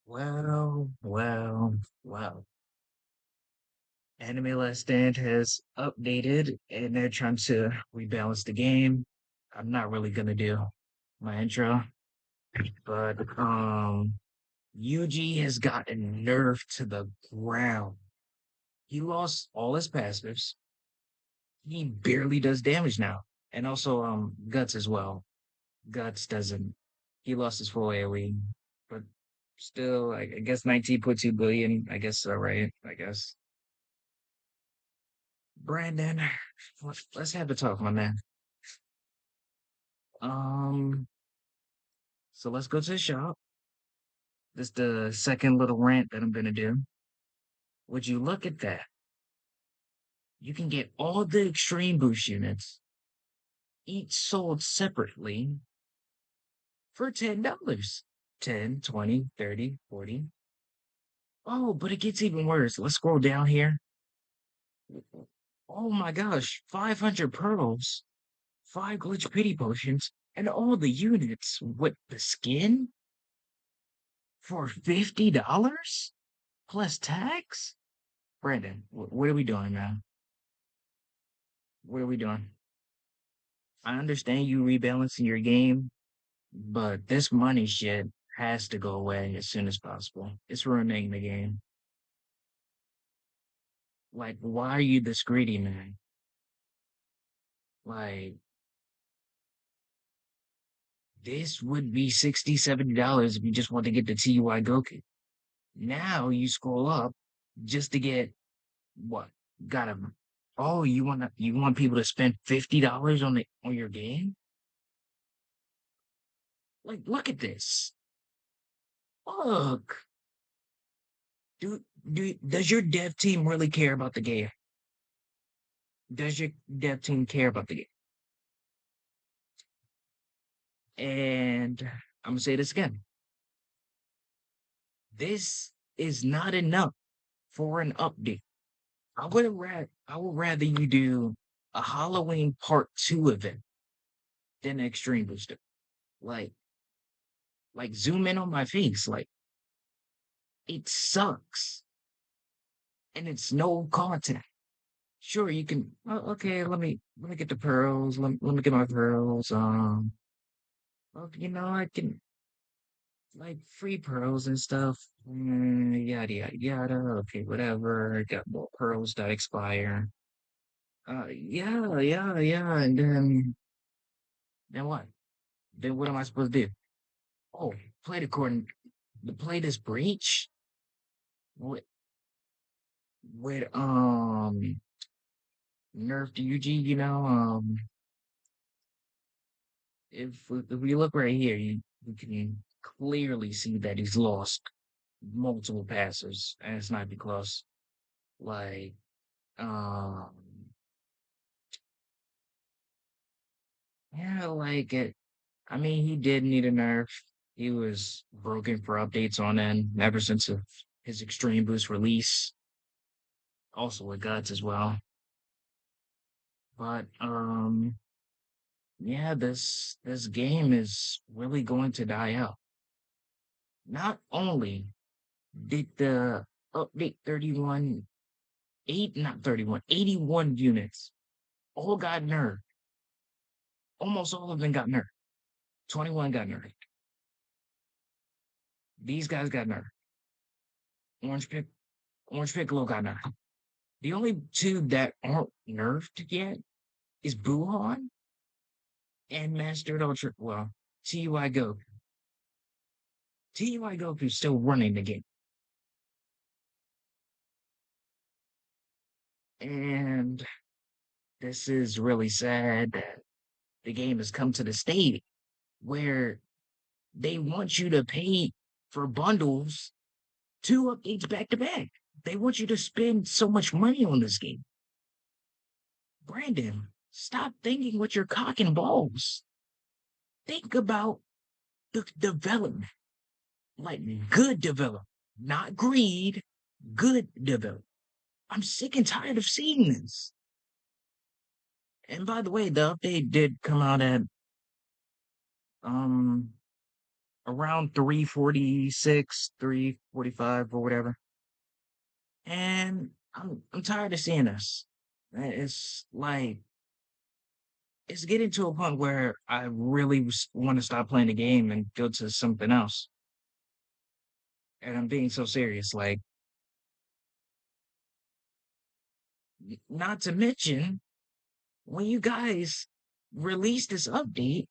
Well. Anime Last Stand has updated and they're trying to rebalance the game. I'm not really gonna do my intro, but Yuji has gotten nerfed to the ground. He lost all his passives. He barely does damage now. And also Guts as well. Guts doesn't he lost his full AoE, but still I guess 19.2 billion, I guess alright, I guess. Brandon, let's have a talk, my man. Um, so let's go to the shop. This is the second little rant that I'm gonna do. Would you look at that? You can get all the extreme boost units, each sold separately for $10. 10, 20, 30, 40. Oh, but it gets even worse. Let's scroll down here. Oh my gosh, 500 pearls, 5 glitch pity potions, and all the units with the skin for $50 plus tax? Brandon, what are we doing, man? What are we doing? I understand you rebalancing your game, but this money shit has to go away as soon as possible. It's ruining the game. Like, why are you this greedy, man? Like, this would be $60, $70 if you just want to get the TUI Goku. Now you scroll up just to get what? Gotta oh, you want people to spend $50 on your game? Like, look at this. Look. Does your dev team really care about the game? Does your dev team care about the game? And I'm gonna say this again. This is not enough for an update. I would rather you do a Halloween part two event than an extreme booster. Like zoom in on my face. Like it sucks. And it's no content. Sure, you can okay, let me get the pearls. Let me get my pearls. Well, I can like free pearls and stuff. Yada yada yada. Okay, whatever. Got more pearls that expire. Yeah. And then what? Then what am I supposed to do? Oh, play the court. The play this breach with with nerf to UG. If we look right here, you can clearly see that he's lost multiple passes, and it's not because like um yeah, like it. I mean, he did need a nerf. He was broken for updates on end ever since his Extreme Boost release, also with Guts as well. But yeah, this game is really going to die out. Not only did the update 31, 8, not 31, 81 units all got nerfed. Almost all of them got nerfed. 21 got nerfed. These guys got nerfed. Orange Pick, Orange Piccolo got nerfed. The only two that aren't nerfed yet is Buhan and Mastered Ultra. Well, TUI Goku. TUI Goku's still running the game. And this is really sad that the game has come to the state where they want you to pay for bundles 2 updates back to back. They want you to spend so much money on this game. Brandon, stop thinking with your cock and balls. Think about the development, like good development, not greed, good development. I'm sick and tired of seeing this. And by the way, the update did come out at um around 346, 345 or whatever. And I'm tired of seeing this. It's like it's getting to a point where I really want to stop playing the game and go to something else. And I'm being so serious. Like, not to mention, when you guys released this update,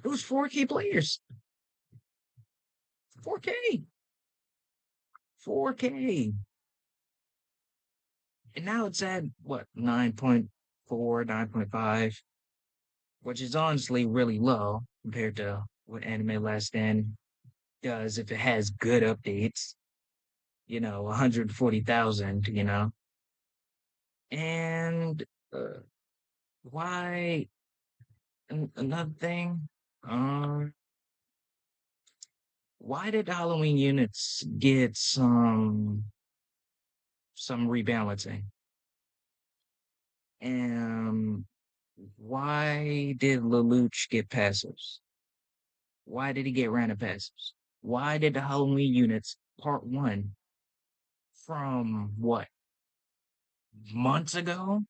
it was 4K players. 4K. 4K. And now it's at what, 9.4, 9.5, which is honestly really low compared to what Anime Last Stand does if it has good updates, 140,000, And uh, why another thing? Um, why did Halloween units get some rebalancing? And why did Lelouch get passives? Why did he get random passives? Why did the Halloween units part one from what, months ago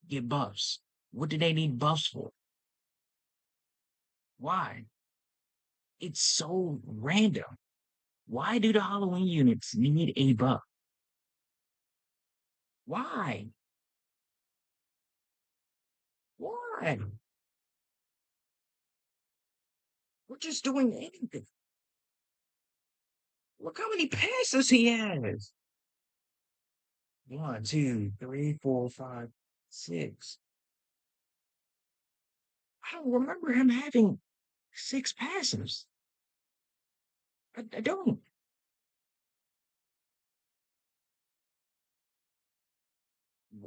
get buffs? What do they need buffs for? Why? It's so random. Why do the Halloween units need a buff? Why? Why? We're just doing anything. Look how many passes he has. One, two, three, four, five, six. I don't remember him having six passes. I don't.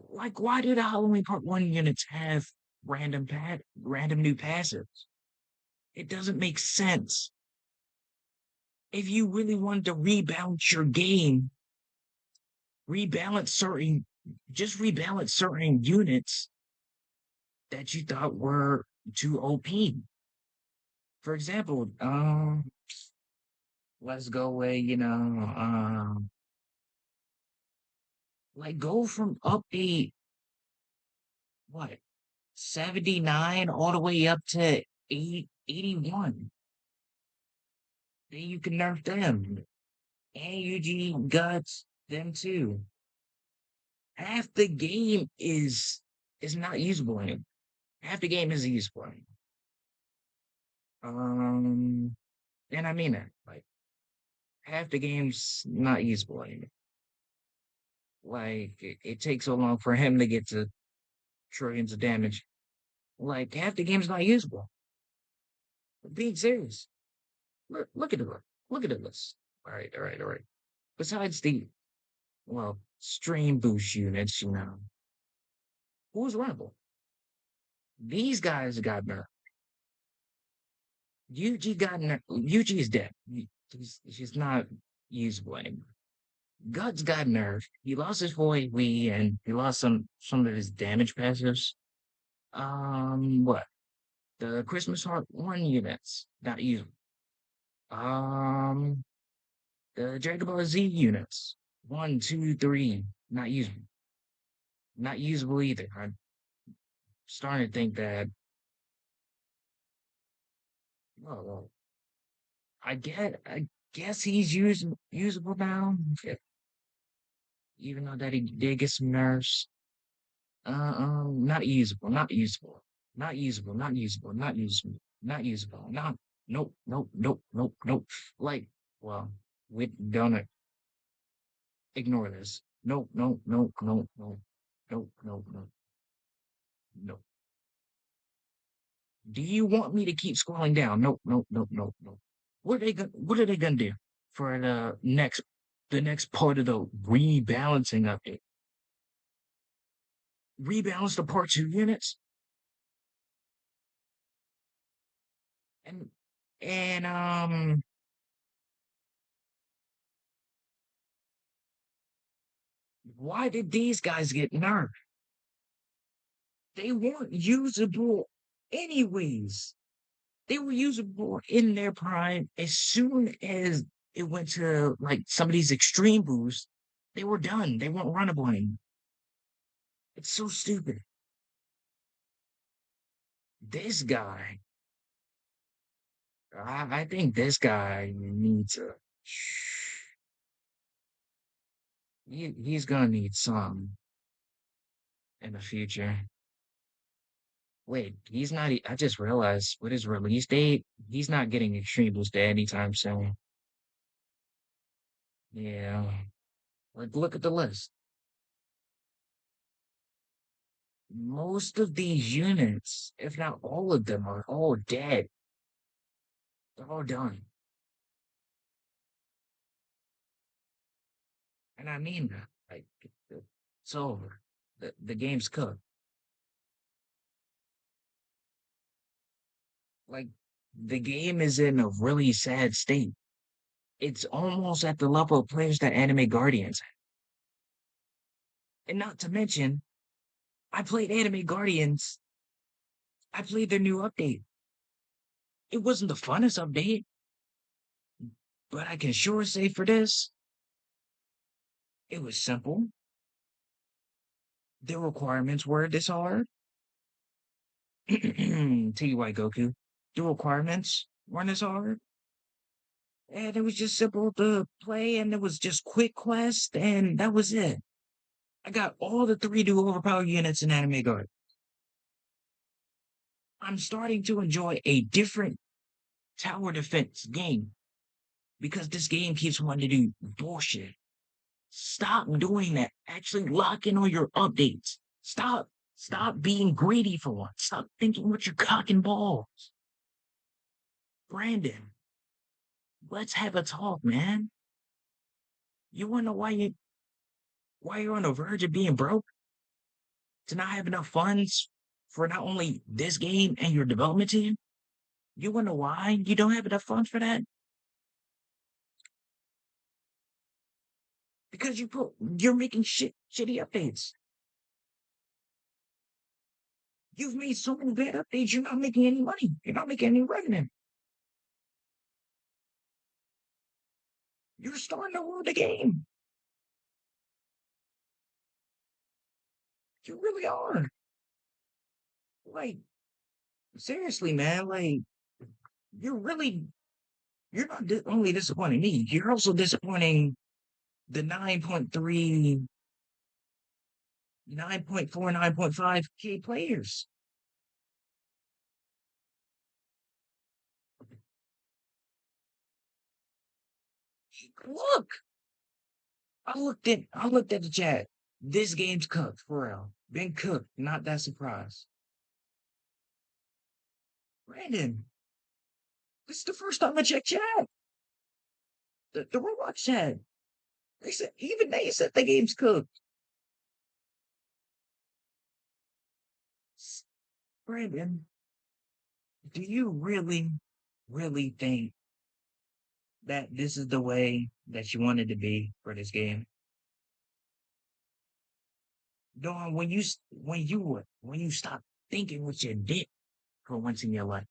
Like, why do the Halloween Part 1 units have random new passives? It doesn't make sense. If you really wanted to rebalance your game, rebalance certain just rebalance certain units that you thought were too OP. For example, let's go away, like go from update what 79 all the way up to 81. Then you can nerf them. And Eugene guts them too. Half the game is not usable anymore. Half the game isn't usable anymore. Um, and I mean that. Like half the game's not usable anymore. Like it takes so long for him to get to trillions of damage. Like half the game's not usable. Being serious. Look at the list. Look at the list. All right, all right, all right. Besides the stream boost units, who's runnable? These guys got nerfed. UG got nerfed. UG is dead. He's not usable anymore. Guts got nerfed. He lost his void Wii and he lost some of his damage passives. What? The Christmas Heart 1 units, not usable. Um, the Dragon Ball Z units, one, two, three, not usable. Not usable either. I'm starting to think that, well, I guess he's usable now, even though that he did get some nerfs. Not usable, not usable, not usable, not usable, not usable, not usable, not, nope, nope, nope, nope, nope. Like, well, we don't ignore this. Nope, nope, nope, nope, nope, nope, nope, nope, nope. Do you want me to keep scrolling down? Nope, nope, nope, nope, nope. What are they gonna do for the next part of the rebalancing update? Rebalance the part two units? And and why did these guys get nerfed? They weren't usable anyways. They were usable in their prime. As soon as it went to like some of these extreme boosts, they were done. They weren't runnable anymore. It's so stupid. This guy, I think this guy needs a. He's gonna need some in the future. Wait, he's not. I just realized with his release date, he's not getting extreme boosted anytime soon. Yeah, like look at the list. Most of these units, if not all of them, are all dead. They're all done. And I mean that. Like, it's over. The game's cooked. Like, the game is in a really sad state. It's almost at the level of players that Anime Guardians. And not to mention, I played Anime Guardians. I played their new update. It wasn't the funnest update, but I can sure say for this, it was simple. The requirements were this hard. TY Goku. The requirements weren't as hard. And it was just simple to play, and it was just quick quest, and that was it. I got all the three new overpowered units in Anime Guard. I'm starting to enjoy a different tower defense game because this game keeps wanting to do bullshit. Stop doing that. Actually lock in on your updates. Stop being greedy for once. Stop thinking with your cock and balls. Brandon, let's have a talk, man. You wanna know why you're on the verge of being broke? To not have enough funds for not only this game and your development team? You wanna know why you don't have enough funds for that? Because you're making shitty updates. You've made so many bad updates, you're not making any money. You're not making any revenue. You're starting to ruin the game. You really are. Like, seriously, man, like you're really you're not only disappointing me, you're also disappointing the 9.3, 9.4, 9.5K players. Look, I looked at the chat. This game's cooked for real. Been cooked, not that surprised. Brandon, this is the first time I checked chat. The Roblox chat. They said the game's cooked. Brandon, do you really think that this is the way that you wanted to be for this game? Dawn, when you stop thinking with your dick for once in your life,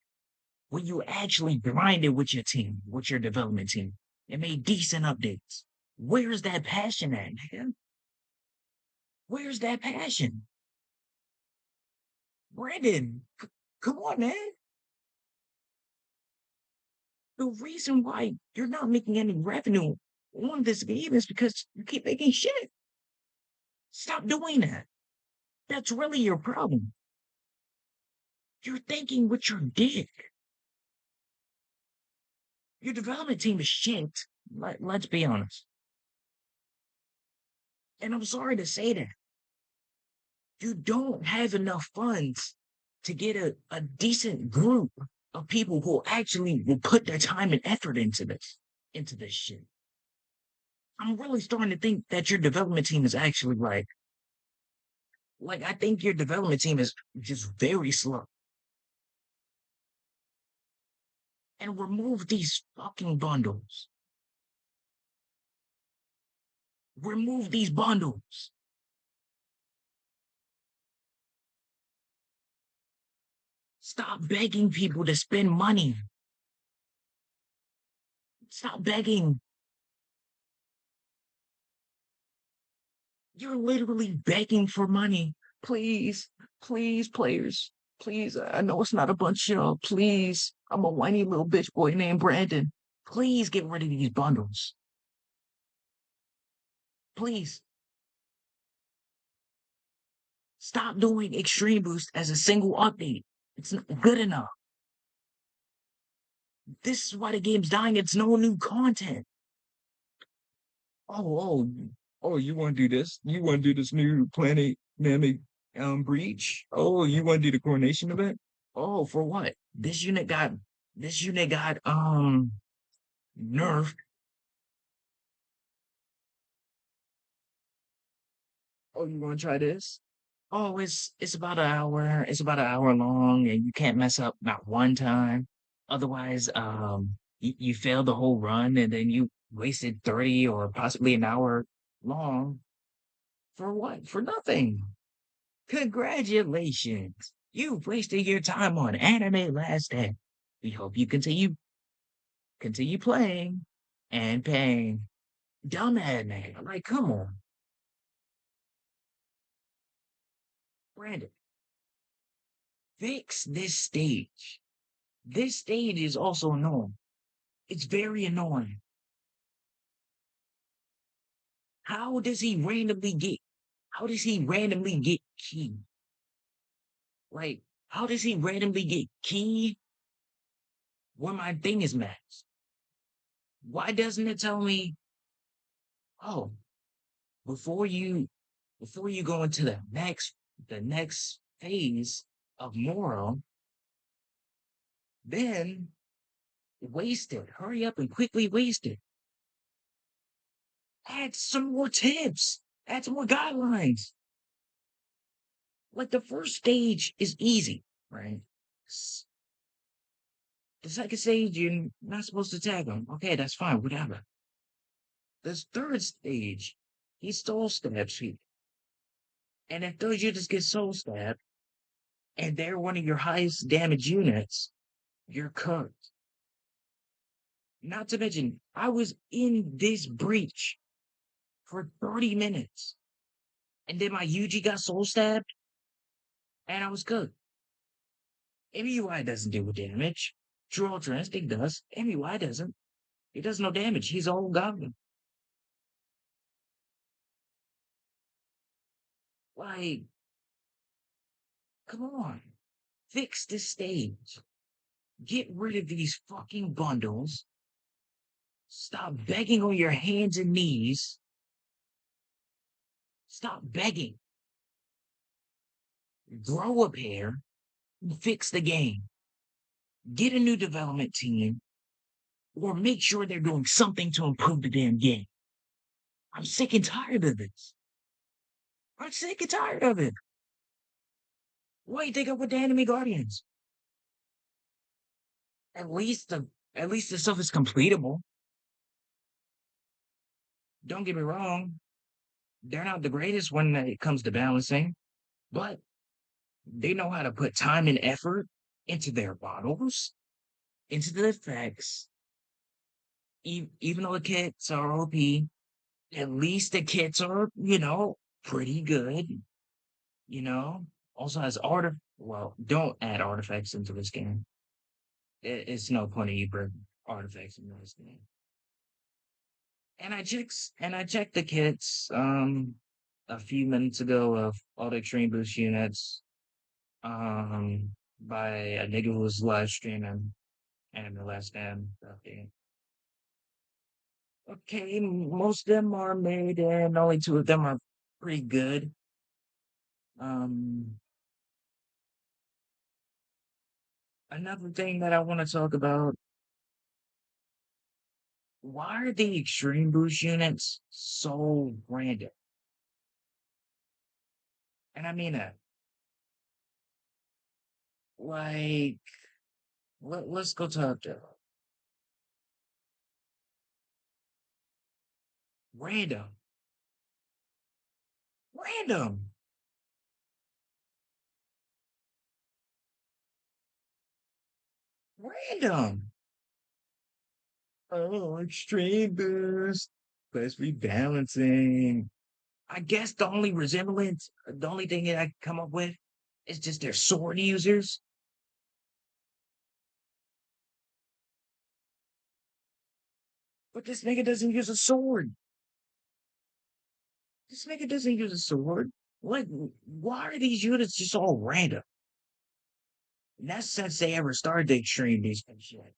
when you actually grinded with your team, with your development team, and made decent updates, where's that passion at, man? Where's that passion? Brandon, come on, man. The reason why you're not making any revenue on this game is because you keep making shit. Stop doing that. That's really your problem. You're thinking with your dick. Your development team is shit. Let's be honest. And I'm sorry to say that. You don't have enough funds to get a decent group of people who actually will put their time and effort into this shit. I'm really starting to think that your development team is actually I think your development team is just very slow. And remove these fucking bundles. Remove these bundles. Stop begging people to spend money. Stop begging. You're literally begging for money. Please, please, players. Please, I know it's not a bunch of y'all. Please, I'm a whiny little bitch boy named Brandon. Please get rid of these bundles. Please stop doing Extreme Boost as a single update. It's not good enough. This is why the game's dying. It's no new content. Oh, oh, oh, you want to do this? You want to do this new Planet Namek breach? Oh, you want to do the coronation event? Oh, for what? This unit got nerfed. Oh, you want to try this? Oh, it's about an hour. It's about an hour long, and you can't mess up not one time. Otherwise, you fail the whole run, and then you wasted 30 or possibly an hour long for what? For nothing. Congratulations. You've wasted your time on Anime Last Day. We hope you continue playing and paying. Dumb anime. Like, come on, Brandon, fix this stage. This stage is also annoying. It's very annoying. How does he randomly get how does he randomly get key? Like, how does he randomly get key when my thing is maxed? Why doesn't it tell me, oh, before you before you go into the next phase of moral, then waste it. Hurry up and quickly waste it. Add some more tips. Add some more guidelines. Like the first stage is easy, right? The second stage, you're not supposed to tag him. Okay, that's fine, whatever. This third stage, he soul stabs people. And if those units get soul stabbed, and they're one of your highest damage units, you're cooked. Not to mention, I was in this breach for 30 minutes, and then my UG got soul stabbed, and I was cooked. MUI doesn't deal with damage. True Ultra Instinct does. MUI doesn't. He does no damage. He's a whole goblin. Like, come on. Fix this stage. Get rid of these fucking bundles. Stop begging on your hands and knees. Stop begging. Grow a pair. Fix the game. Get a new development team. Or make sure they're doing something to improve the damn game. I'm sick and tired of this. I'm sick and tired of it. Why you think I'm with the Enemy Guardians? At least the at least the stuff is completable. Don't get me wrong. They're not the greatest when it comes to balancing, but they know how to put time and effort into their bottles, into the effects. Even though the kits are OP, at least the kits are, pretty good. You know, also has Well, don't add artifacts into this game. It's no point of you bring artifacts into this game. And I checked the kits a few minutes ago of all the extreme boost units by a nigga who was live streaming and the last stand update. Okay, most of them are made and only two of them are pretty good. Um Another thing that I want to talk about, why are the extreme boost units so random? And I mean that. Like, let's go to random. Random. Random. Oh, extreme boost. Plus rebalancing. I guess the only resemblance, the only thing that I can come up with is just their sword users. But this nigga doesn't use a sword. This nigga doesn't use a sword. Like, why are these units just all random? And that's since they ever started the extreme beast and shit.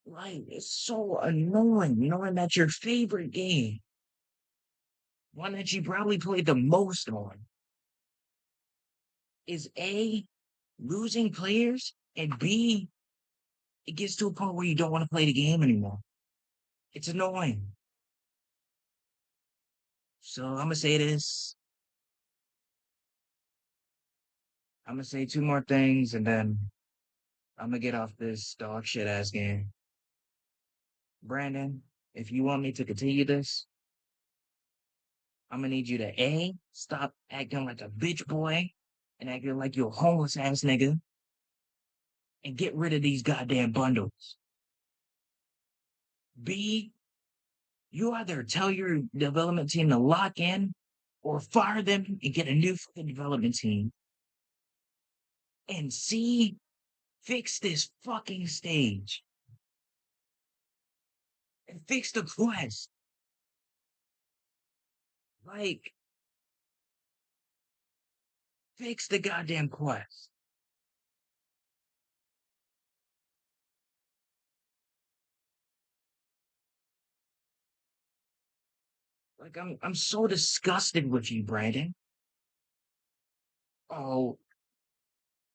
Like, it's so annoying knowing that your favorite game, one that you probably played the most on, is A, losing players, and B, it gets to a point where you don't want to play the game anymore. It's annoying. So I'm gonna say this. I'm gonna say two more things and then I'm gonna get off this dog shit ass game. Brandon, if you want me to continue this, I'm gonna need you to A, stop acting like a bitch boy and acting like you're a homeless ass nigga and get rid of these goddamn bundles. B, you either tell your development team to lock in or fire them and get a new fucking development team. And C, fix this fucking stage and fix the quest. Like, fix the goddamn quest. Like, I'm so disgusted with you, Brandon. Oh,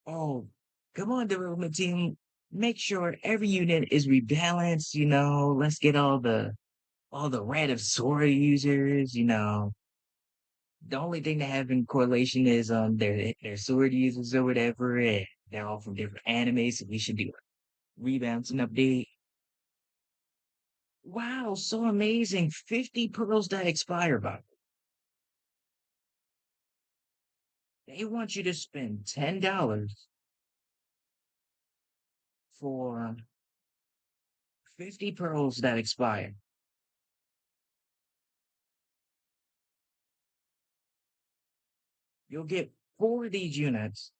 oh, come on, development team. Make sure every unit is rebalanced, let's get all the random sword users, The only thing they have in correlation is their sword users or whatever, and they're all from different animes, so we should do a rebalance and update. Wow, so amazing. 50 pearls that expire by. They want you to spend $10 for 50 pearls that expire. You'll get four of these units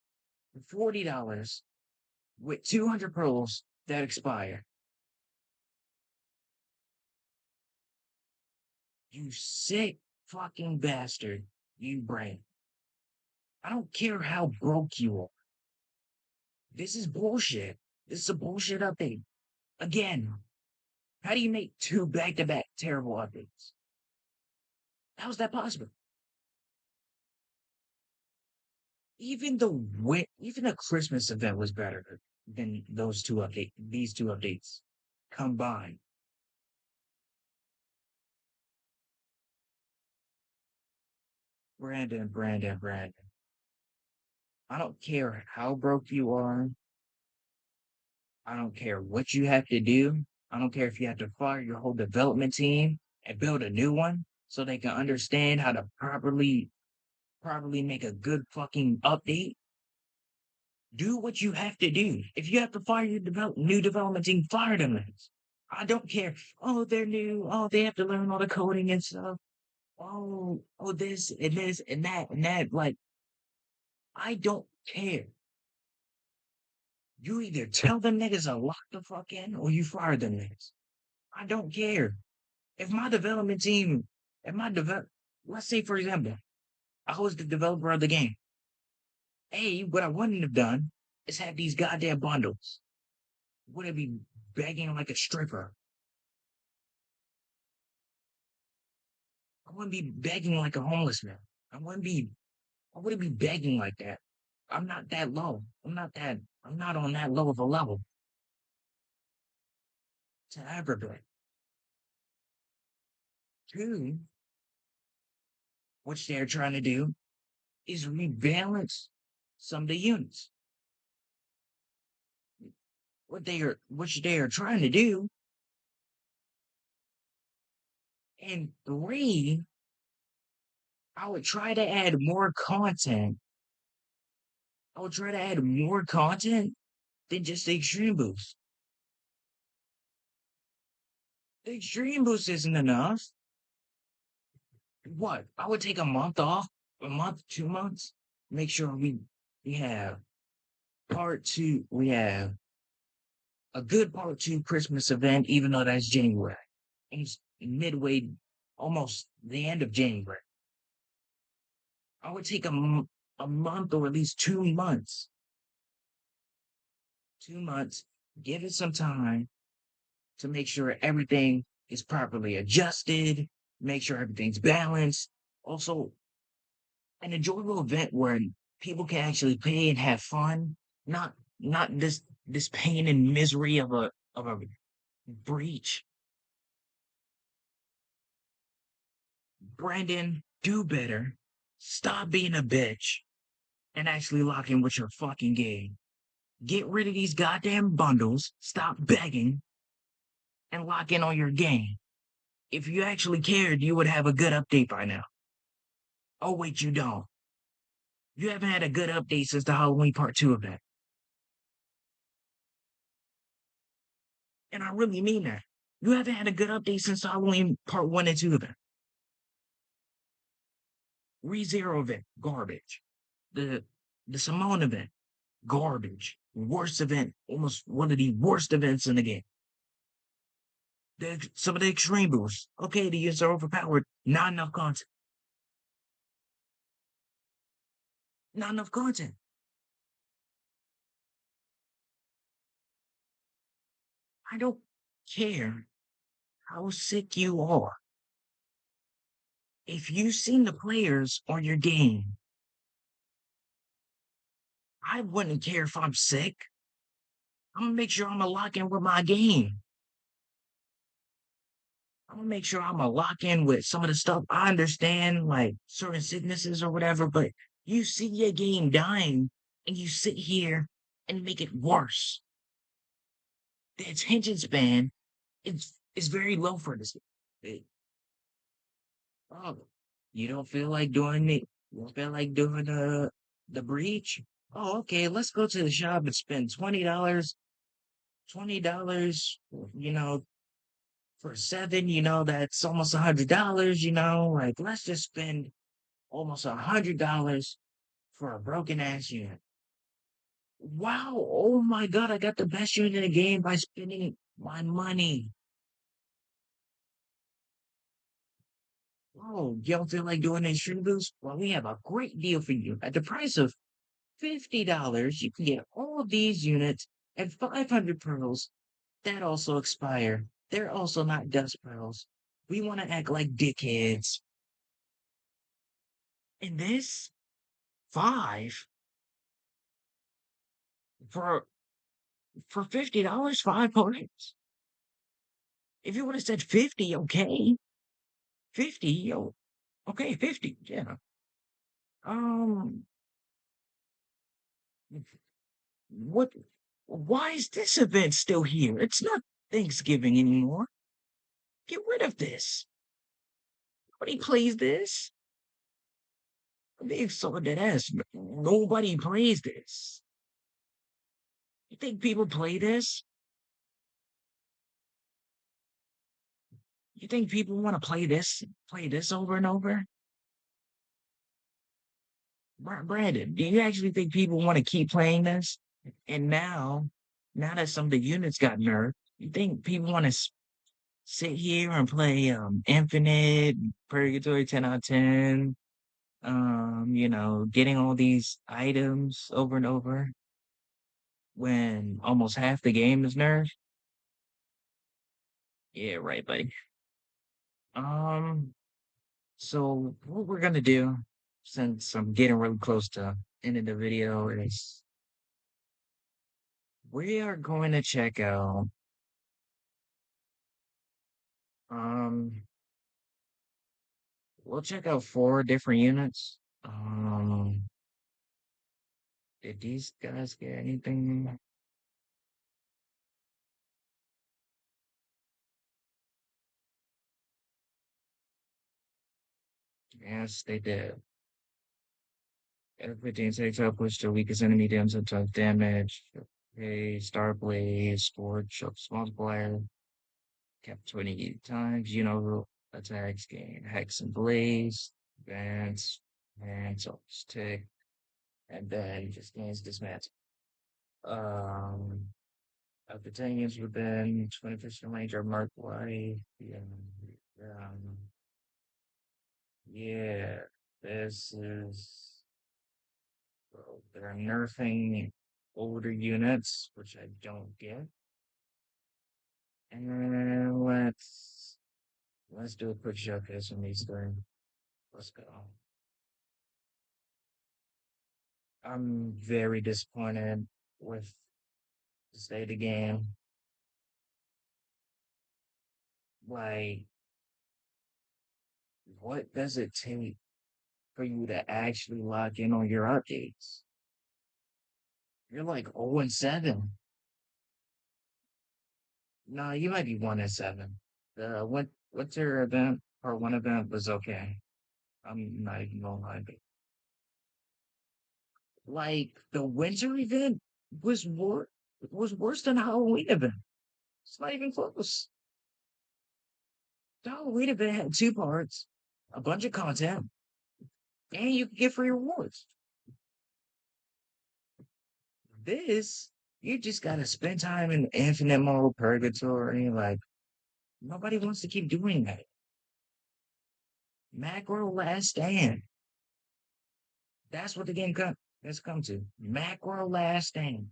for $40 with 200 pearls that expire. You sick fucking bastard, you brain. I don't care how broke you are. This is bullshit. This is a bullshit update. Again, how do you make two back-to-back terrible updates? How's that possible? Even the Christmas event was better than these two updates combined. Brandon. I don't care how broke you are. I don't care what you have to do. I don't care if you have to fire your whole development team and build a new one so they can understand how to properly make a good fucking update. Do what you have to do. If you have to fire your new development team, fire them. I don't care. Oh, they're new. Oh, they have to learn all the coding and stuff. Oh, this and that and that. Like, I don't care. You either tell them niggas to lock the fuck in or you fire them niggas. I don't care. If my development team, if my develop, let's say for example, I was the developer of the game. Hey, what I wouldn't have done is have these goddamn bundles. Would I be begging like a stripper? I wouldn't be begging like a homeless man. I wouldn't be begging like that. I'm not that low. I'm not on that low of a level to ever be. Two, which they're trying to do is rebalance some of the units. Which they are trying to do. And three, I would try to add more content I would try to add more content than just the extreme boost. The extreme boost isn't enough. What? I would take a month off, a month, 2 months, make sure we have part two. We have a good part two Christmas event, even though that's January. It's midway, almost the end of January. I would take a month or at least 2 months, 2 months, give it some time to make sure everything is properly adjusted, make sure everything's balanced. Also, an enjoyable event where people can actually play and have fun, not this pain and misery of a breach. Brandon, do better. Stop being a bitch and actually lock in with your fucking game. Get rid of these goddamn bundles, stop begging, and lock in on your game. If you actually cared, you would have a good update by now. Oh, wait, you don't. You haven't had a good update since the Halloween Part 2 event. And I really mean that. You haven't had a good update since the Halloween Part 1 and 2 event. ReZero event, garbage. The the Simone event, garbage. Worst event, almost one of the worst events in the game. Some of the extreme boosts. Okay, the units are overpowered. Not enough content. Not enough content. I don't care how sick you are. If you've seen the players on your game, I wouldn't care if I'm sick. I'm gonna make sure I'm gonna lock in with my game. I'm gonna make sure I'm gonna lock in with some of the stuff I understand, like certain sicknesses or whatever, but you see your game dying and you sit here and make it worse. The attention span is very low for this. It, oh, you don't feel like doing it. You don't feel like doing the breach. Oh, okay. Let's go to the shop and spend $20. $20. You know, for seven. That's almost $100. Like let's just spend almost $100 for a broken ass unit. Wow! Oh my god! I got the best unit in the game by spending my money. Oh, you don't feel like doing a stream boost? Well, we have a great deal for you. At the price of $50, you can get all these units and 500 pearls that also expire. They're also not dust pearls. We want to act like dickheads. And this, five for $50, 5 points. If you would have said 50, okay. 50, yo, okay, 50, yeah. Um, what, why is this event still here? It's not Thanksgiving anymore. Get rid of this. Nobody plays this. They saw that ass. Nobody plays this. You think people play this? You think people want to play this over and over? Brandon, do you actually think people want to keep playing this? And now that some of the units got nerfed, you think people want to sit here and play Infinite, Purgatory 10 out of 10, getting all these items over and over when almost half the game is nerfed? Yeah, right, buddy. Um, so what we're gonna do, since I'm getting really close to ending the video, is we are going to check out um we'll check out four different units. Did these guys get anything? Yes, they did. Every 15 takes up, push the weakest enemy deals up tough damage. Okay, Star Blaze, Scorch, multiplier, cap 20 times, you know, attacks, gain Hex and Blaze, advance, tick, and then just gains dismantle. Um, After 10 years within 20% range are marked white. Um, yeah, this is, well, they're nerfing older units, which I don't get. And let's do a quick showcase on these three. Let's go. I'm very disappointed with the state of the game. Like, what does it take for you to actually lock in on your updates? You're like 0 and 7. No, you might be 1 and 7. The winter event or one event was okay. I'm not even gonna lie. Like the winter event was worse than the Halloween event. It's not even close. The Halloween event had two parts, a bunch of content, and you could get free rewards. This, you just gotta spend time in infinite mode purgatory. Like nobody wants to keep doing that. Macro last stand. That's what the game has come to. Macro last stand.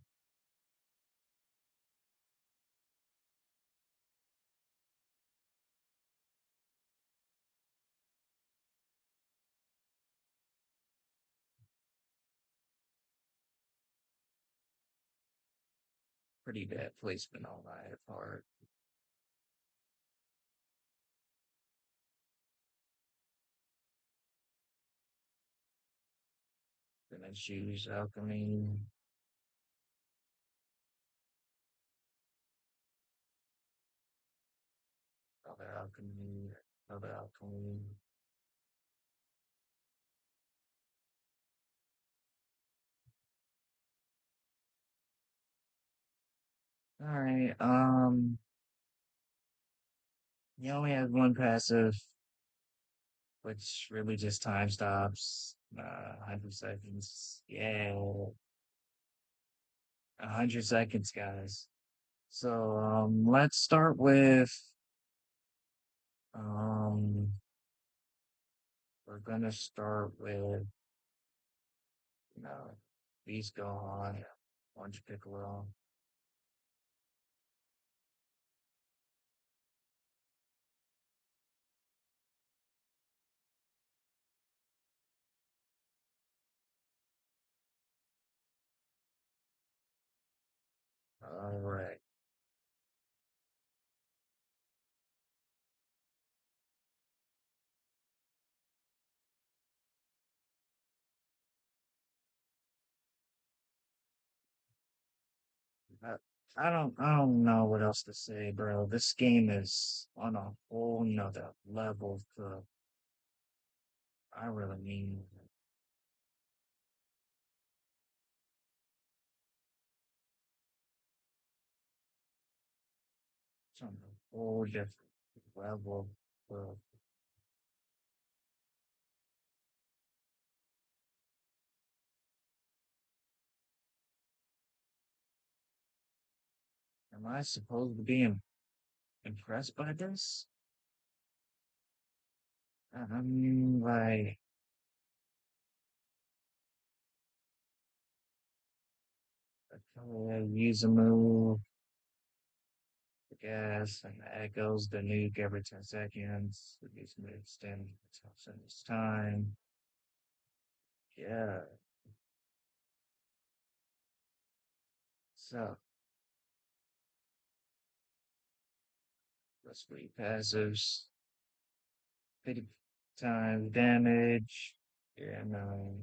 Pretty bad placement on my part. Then I choose alchemy. Other alchemy. Other alchemy. All right. You only have one passive, which really just time stops. 100 seconds. Yeah, 100 seconds, guys. So let's start with um, we're gonna start with you know, these go on. Orange Piccolo. All right. I, I don't know what else to say, bro. This game is on a whole nother level to I really mean it's on a whole different level to am I supposed to be impressed by this? I mean like use a move, I guess, and echoes the nuke every 10 seconds. It needs to extend its time. Yeah. So let's read passives. 50 times damage. Yeah, no.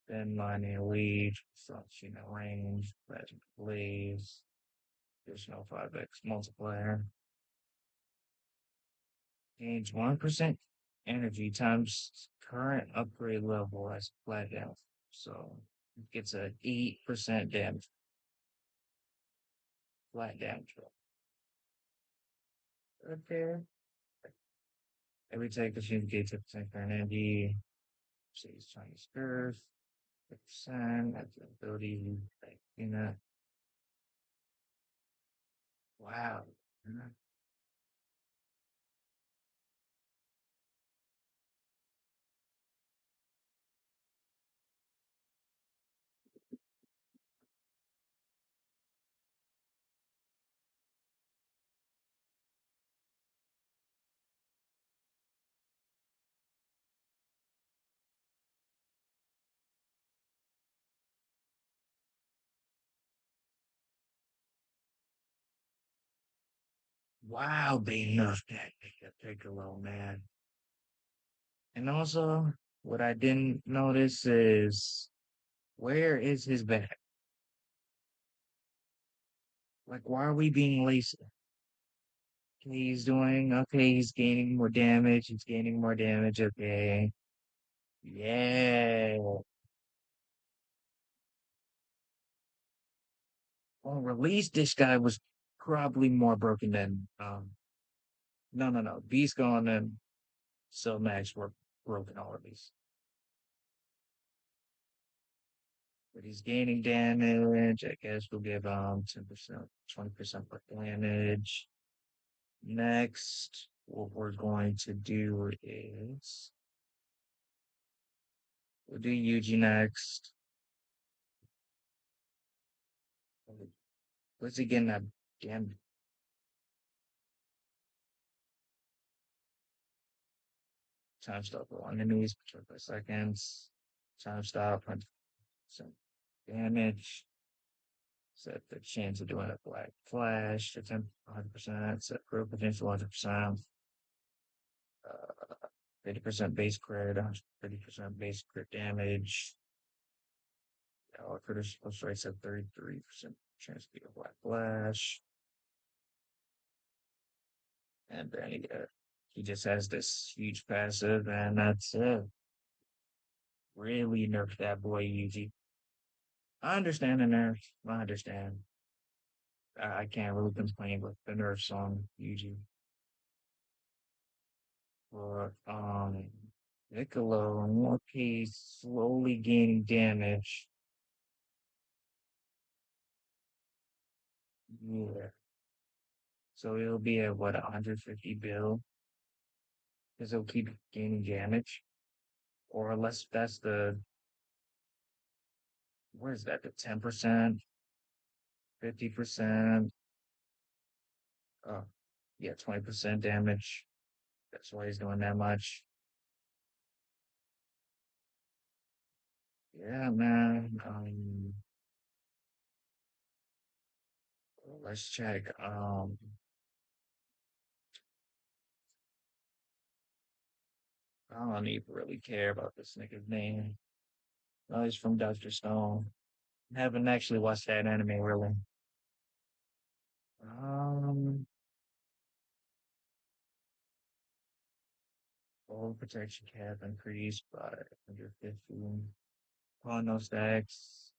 Then mining lead, function range, magic blaze, additional 5x multiplier. Gains 1% energy times current upgrade level as flat down. So Gets a 8% damage, flat damage roll. Okay. Every take machine gains 10% current energy. Says Chinese Earth. 50%. That's the ability. Like, you know. Wow. Wow, they nerfed that nigga Piccolo, man. And also, what I didn't notice is where is his back? Like, why are we being lazy? He's doing okay. He's gaining more damage. He's gaining more damage. Okay. Yeah. On release, this guy was probably more broken than no, no, no. Beast Gone and so Max were broken all of these. But he's gaining damage. I guess we'll give 10%, 20% per damage. Next, what we're going to do is we'll do Yuji next. Let's see again that damn time stop on enemies per 25 seconds. Time stop, 100% damage. Set the chance of doing a black flash to 100%. Set growth potential 100%. 50% base crit, 50% base crit damage. Critical strikes at 33% chance to be a black flash. And then he just has this huge passive, and that's it. Really nerfed that boy, Yuji. I understand the nerf. I understand. I can't really complain with the nerfs on Yuji. But Piccolo, okay, slowly gaining damage. Yeah. So it'll be at what 150 bill because it'll keep gaining damage. Or unless that's the where's that? The 10%, 50%, oh yeah, 20% damage. That's why he's doing that much. Yeah, man. Let's check. I don't even really care about this nigga's name. Oh, he's from Doctor Stone. Haven't actually watched that anime really. Um, Full protection cap increased by 150. Oh, no stacks.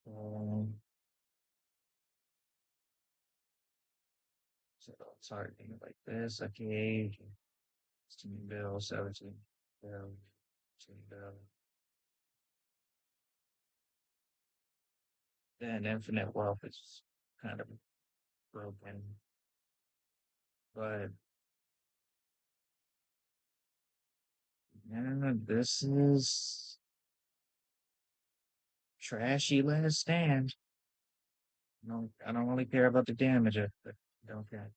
Um, so targeting like this. Okay. 16 bill, 17 bill, 18 bill. Then infinite wealth is kind of broken. But yeah, this is trashy last stand. No, I don't really care about the damage. I don't care.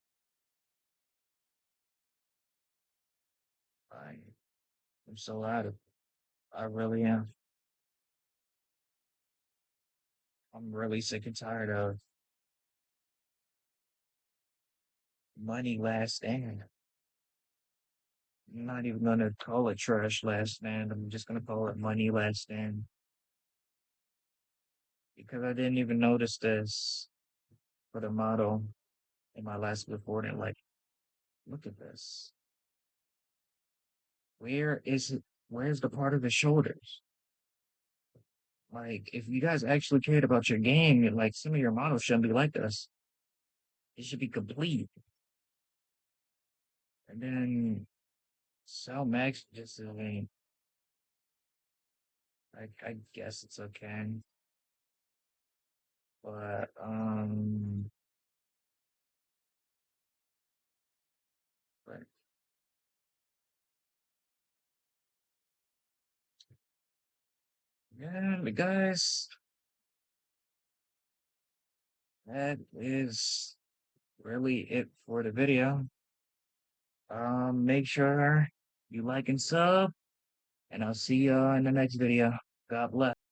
I, I'm so out of. I really am. I'm really sick and tired of money last stand. I'm not even gonna call it trash last stand. I'm just gonna call it money last stand because I didn't even notice this for the model in my last reporting. Like, look at this. Where is it? Where's the part of the shoulders? Like, if you guys actually cared about your game, like some of your models shouldn't be like this. It should be complete. And then Sal Max just, I mean, I guess it's okay. But but yeah, but guys, that is really it for the video. Make sure you like and sub, and I'll see you in the next video. God bless.